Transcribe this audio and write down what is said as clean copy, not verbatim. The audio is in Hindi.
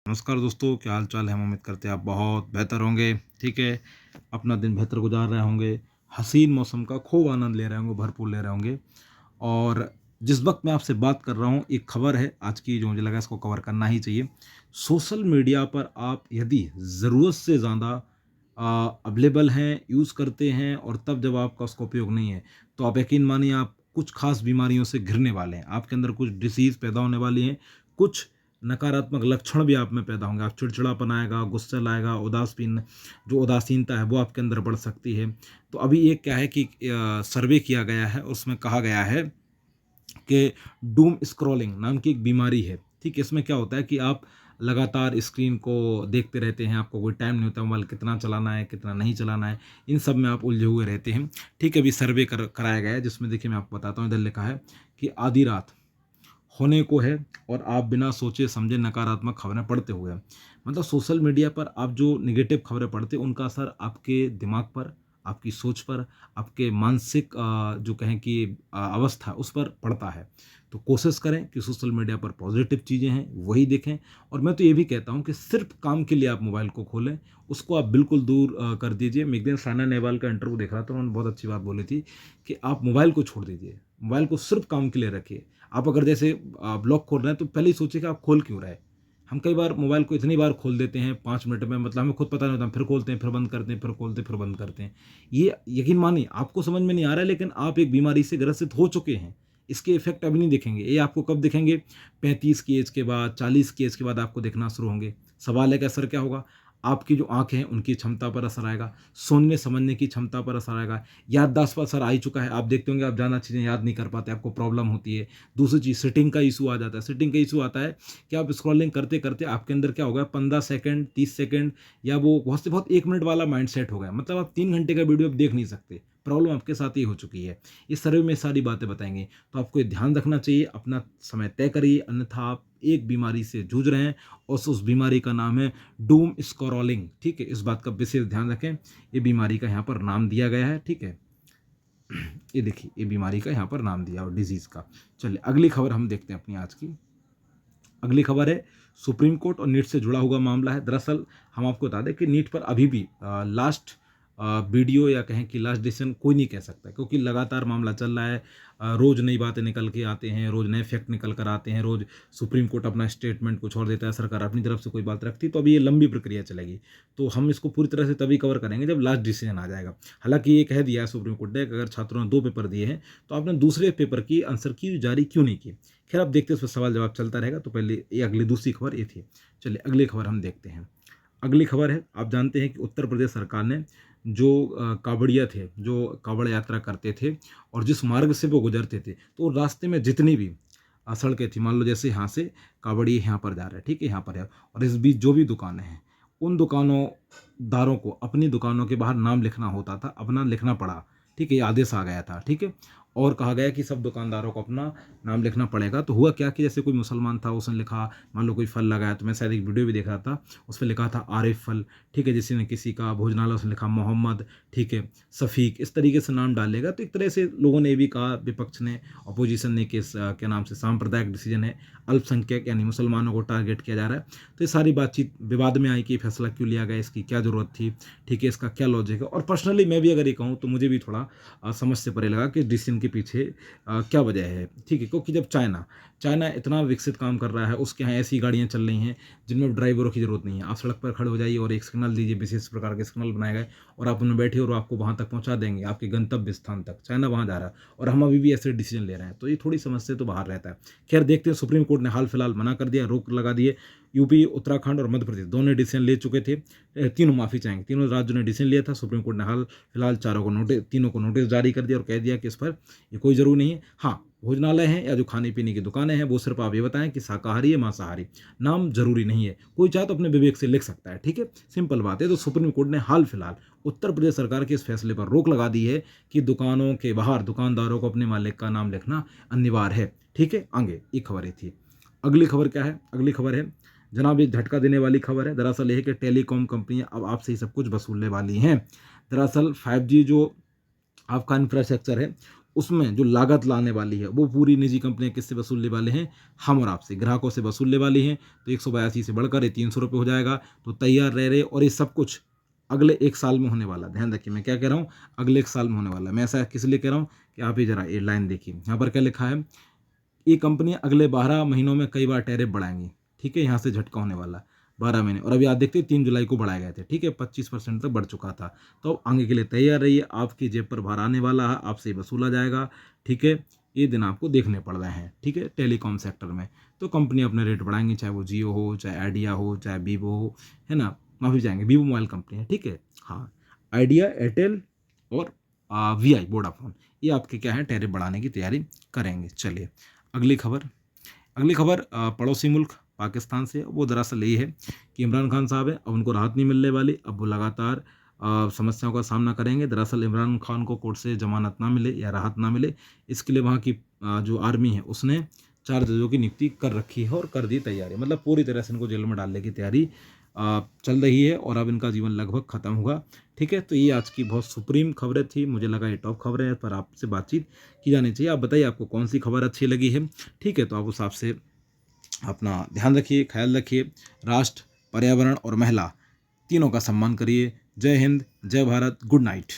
नमस्कार दोस्तों, क्या हाल चाल है। हम उम्मीद करते हैं आप बहुत बेहतर होंगे। ठीक है, अपना दिन बेहतर गुजार रहे होंगे, हसीन मौसम का खूब आनंद ले रहे होंगे, भरपूर ले रहे होंगे। और जिस वक्त मैं आपसे बात कर रहा हूँ, एक खबर है आज की जो मुझे लगा इसको कवर करना ही चाहिए। सोशल मीडिया पर आप यदि ज़रूरत से ज़्यादा अवेलेबल हैं, यूज़ करते हैं और तब जब आपका उसका उपयोग नहीं है, तो आप यकीन मानिए आप कुछ खास बीमारियों से घिरने वाले हैं। आपके अंदर कुछ डिसीज़ पैदा होने वाली हैं, कुछ नकारात्मक लक्षण भी आप में पैदा होंगे। आप चिड़चिड़ापन आएगा, गुस्सा लाएगा, उदासीन जो उदासीनता है वो आपके अंदर बढ़ सकती है। तो अभी ये क्या है कि सर्वे किया गया है, उसमें कहा गया है कि डूम स्क्रॉलिंग नाम की एक बीमारी है। ठीक है, इसमें क्या होता है कि आप लगातार स्क्रीन को देखते रहते हैं, आपको कोई टाइम नहीं होता मोबाइल कितना चलाना है, कितना नहीं चलाना है, इन सब में आप उलझे हुए रहते हैं। ठीक है, अभी सर्वे कराया गया है जिसमें देखिए मैं आपको बताता हूँ। इधर लिखा है कि आधी रात होने को है और आप बिना सोचे समझे नकारात्मक खबरें पढ़ते हुए, मतलब सोशल मीडिया पर आप जो निगेटिव खबरें पढ़ते हैं उनका असर आपके दिमाग पर, आपकी सोच पर, आपके मानसिक जो कहें कि अवस्था उस पर पड़ता है। तो कोशिश करें कि सोशल मीडिया पर पॉजिटिव चीज़ें हैं वही देखें। और मैं तो ये भी कहता हूँ कि सिर्फ काम के लिए आप मोबाइल को खोलें, उसको आप बिल्कुल दूर कर दीजिए। मैं एक दिन साइना नेहवाल का इंटरव्यू देख रहा था, उन्होंने बहुत अच्छी बात बोली थी कि आप मोबाइल को छोड़ दीजिए, मोबाइल को सिर्फ काम के लिए रखिए। आप अगर जैसे ब्लॉग खोल रहे हैं तो पहले ही सोचिए कि आप खोल क्यों रहे हैं। हम कई बार मोबाइल को इतनी बार खोल देते हैं 5 मिनट में, मतलब हमें खुद पता नहीं होता, हम फिर खोलते हैं फिर बंद करते हैं, फिर खोलते हैं फिर बंद करते हैं। ये यकीन मानिए आपको समझ में नहीं आ रहा है, लेकिन आप एक बीमारी से ग्रसित हो चुके हैं। इसके इफेक्ट अभी नहीं दिखेंगे, ये आपको कब दिखेंगे? 35 की एज के बाद, 40 की एज के बाद आपको दिखना शुरू होंगे। सवाल है कि असर क्या होगा? आपकी जो आंखें हैं उनकी क्षमता पर असर आएगा, सोचने समझने की क्षमता पर असर आएगा, याददाश्त पर असर आ ही चुका है। आप देखते होंगे आप ज़्यादा चीज़ें याद नहीं कर पाते, आपको प्रॉब्लम होती है। दूसरी चीज़ सिटिंग का इशू आ जाता है। सिटिंग का इशू आता है कि आप स्क्रॉलिंग करते करते आपके अंदर क्या होगा, 15 सेकंड, 30 सेकंड या वो बहुत से बहुत 1 मिनट वाला माइंड सेट हो गया, मतलब आप 3 घंटे का वीडियो अब देख नहीं सकते। प्रॉब्लम आपके साथ ही हो चुकी है। इस सर्वे में सारी बातें बताएंगे, तो आपको ये ध्यान रखना चाहिए, अपना समय तय करिए, अन्यथा आप एक बीमारी से जूझ रहे हैं और उस बीमारी का नाम है डूम स्क्रॉलिंग। ठीक है, इस बात का विशेष ध्यान रखें। ये बीमारी का यहाँ पर नाम दिया गया है। ठीक है, ये देखिए ये बीमारी का यहाँ पर नाम दिया और डिजीज का। चलिए अगली खबर हम देखते हैं अपनी आज की। अगली खबर है सुप्रीम कोर्ट और नीट से जुड़ा हुआ मामला है। दरअसल हम आपको बता दें कि नीट पर अभी भी लास्ट वीडियो या कहें कि लास्ट डिसीजन कोई नहीं कह सकता, क्योंकि लगातार मामला चल रहा है। रोज नई बातें निकल के आते हैं, रोज नए फैक्ट निकल कर आते हैं, रोज सुप्रीम कोर्ट अपना स्टेटमेंट कुछ और देता है, सरकार अपनी तरफ से कोई बात रखती है। तो अभी ये लंबी प्रक्रिया चलेगी, तो हम इसको पूरी तरह से तभी कवर करेंगे जब लास्ट डिसीजन आ जाएगा। हालांकि ये कह दिया है सुप्रीम कोर्ट ने कि अगर छात्रों ने 2 पेपर दिए हैं तो आपने दूसरे पेपर की आंसर की जारी क्यों नहीं की। खैर आप देखते हैं, उस पर सवाल जवाब चलता रहेगा। तो पहले ये अगली दूसरी खबर ये थी। चलिए अगली खबर हम देखते हैं। अगली खबर है, आप जानते हैं कि उत्तर प्रदेश सरकार ने जो कांवड़िया थे, जो कांवड़ यात्रा करते थे और जिस मार्ग से वो गुजरते थे, तो रास्ते में जितनी भी सड़कें थी, मान लो जैसे यहाँ से कांवड़िया यहाँ पर जा रहे हैं, ठीक है, यहाँ पर है, और इस बीच जो भी दुकानें हैं उन दुकानों को अपनी दुकानों के बाहर नाम लिखना होता था, अपना लिखना पड़ा। ठीक है, ये आदेश आ गया था। ठीक है, और कहा गया कि सब दुकानदारों को अपना नाम लिखना पड़ेगा। तो हुआ क्या कि जैसे कोई मुसलमान था, उसने लिखा, मान लो कोई फल लगाया, तो मैं शायद एक वीडियो भी देख रहा था, उस पर लिखा था आरिफ फल। ठीक है, जिसी ने किसी का भोजनालय उसने लिखा मोहम्मद, ठीक है, सफ़ीक, इस तरीके से नाम डालेगा। तो एक तरह से लोगों ने भी कहा, विपक्ष ने, अपोजिशन ने, कि क्या नाम से सांप्रदायिक डिसीजन है, अल्पसंख्यक यानी मुसलमानों को टारगेट किया जा रहा है। तो ये सारी बातचीत विवाद में आई कि फैसला क्यों लिया गया, इसकी क्या ज़रूरत थी, ठीक है, इसका क्या लॉजिक है। और पर्सनली मैं भी अगर ये कहूँ तो मुझे भी थोड़ा समझ से परे लगा कि डिसीजन के पीछे क्या वजह है। ठीक है, क्योंकि जब चाइना इतना विकसित काम कर रहा है, उसके यहाँ ऐसी गाड़ियाँ चल रही हैं जिनमें ड्राइवरों की ज़रूरत नहीं है। आप सड़क पर खड़े हो जाइए और एक सिग्नल दीजिए, विशेष प्रकार के सिग्नल बनाए गए, और आप उनमें बैठिए और वो आपको वहाँ तक पहुँचा देंगे, आपके गंतव्य स्थान तक। चाइना वहाँ जा रहा है और हम अभी भी ऐसे डिसीजन ले रहे हैं, तो ये थोड़ी समझ से तो बाहर रहता है। खैर देखते हैं, सुप्रीम कोर्ट ने हाल फिलहाल मना कर दिया, रोक लगा दिए। यूपी, उत्तराखंड और मध्य प्रदेश दोनों डिसीजन ले चुके थे। तीनों माफ़ी चाहेंगे, तीनों राज्यों ने डिसीजन लिया था। सुप्रीम कोर्ट ने हाल फिलहाल तीनों को नोटिस जारी कर दिया और कह दिया कि इस पर ये कोई ज़रूरी नहीं है। हाँ, भोजनालय हैं या जो खाने पीने की दुकानें हैं वो सिर्फ आप ये बताएं कि शाकाहारी है मांसाहारी, नाम जरूरी नहीं है। कोई चाहे तो अपने विवेक से लिख सकता है। ठीक है, सिंपल बात है। तो सुप्रीम कोर्ट ने हाल फिलहाल उत्तर प्रदेश सरकार के इस फैसले पर रोक लगा दी है कि दुकानों के बाहर दुकानदारों को अपने मालिक का नाम लिखना अनिवार्य है। ठीक है, आगे ये खबर ही थी। अगली खबर क्या है? अगली खबर है जनाब, ये झटका देने वाली खबर है। दरअसल यह है कि टेलीकॉम कंपनियां अब आपसे ही सब कुछ वसूलने वाली हैं। दरअसल 5G जो आपका इंफ्रास्ट्रक्चर है उसमें जो लागत लाने वाली है वो पूरी निजी कंपनियां किससे वसूलने वाले हैं, हम और आपसे ग्राहकों से वसूलने वाली हैं। तो 182 से बढ़कर ये 300 रुपये हो जाएगा। तो तैयार रह रहे, और ये सब कुछ अगले 1 साल में होने वाला। ध्यान रखिए मैं क्या कह रहा हूँ, अगले 1 साल में होने वाला। मैं ऐसा किस लिए कह रहा हूँ कि आप ये जरा ये लाइन देखिए, यहाँ पर क्या लिखा है, ये कंपनियां अगले 12 महीनों में कई बार टैरिफ बढ़ाएंगी। ठीक है, यहाँ से झटका होने वाला 12 महीने। और अभी आप देखते हैं 3 जुलाई को बढ़ाए गए थे। ठीक है, 25% तक बढ़ चुका था। तो अब आगे के लिए तैयार रहिए, आपकी जेब पर भार आने वाला है, आपसे वसूला जाएगा। ठीक है, ये दिन आपको देखने पड़ रहे हैं। ठीक है, टेलीकॉम सेक्टर में तो कंपनी अपने रेट बढ़ाएंगी, चाहे वो जियो हो, चाहे आइडिया हो, चाहे वीवो हो, है ना। माफी जाएंगे, वीवो मोबाइल कंपनी है। ठीक है, हाँ, आइडिया, एयरटेल और वीआई वोडाफोन, ये आपके क्या है, टैरिफ बढ़ाने की तैयारी करेंगे। चलिए अगली खबर। अगली खबर पड़ोसी मुल्क पाकिस्तान से। वो दरअसल ये है कि इमरान खान साहब है, अब उनको राहत नहीं मिलने वाली। अब वो लगातार समस्याओं का सामना करेंगे। दरअसल इमरान खान को कोर्ट से जमानत ना मिले या राहत ना मिले, इसके लिए वहाँ की जो आर्मी है उसने 4 जजों की नियुक्ति कर रखी है और कर दी तैयारी। मतलब पूरी तरह से इनको जेल में डालने की तैयारी चल रही है और अब इनका जीवन लगभग खत्म होगा। ठीक है, तो ये आज की बहुत सुप्रीम खबरें थी। मुझे लगा ये टॉप खबरें हैं, पर आपसे बातचीत की जानी चाहिए। आप बताइए आपको कौन सी खबर अच्छी लगी है। ठीक है, तो आप उस हिसाब से अपना ध्यान रखिए, ख्याल रखिए। राष्ट्र, पर्यावरण और महिला तीनों का सम्मान करिए। जय हिंद, जय भारत, गुड नाइट।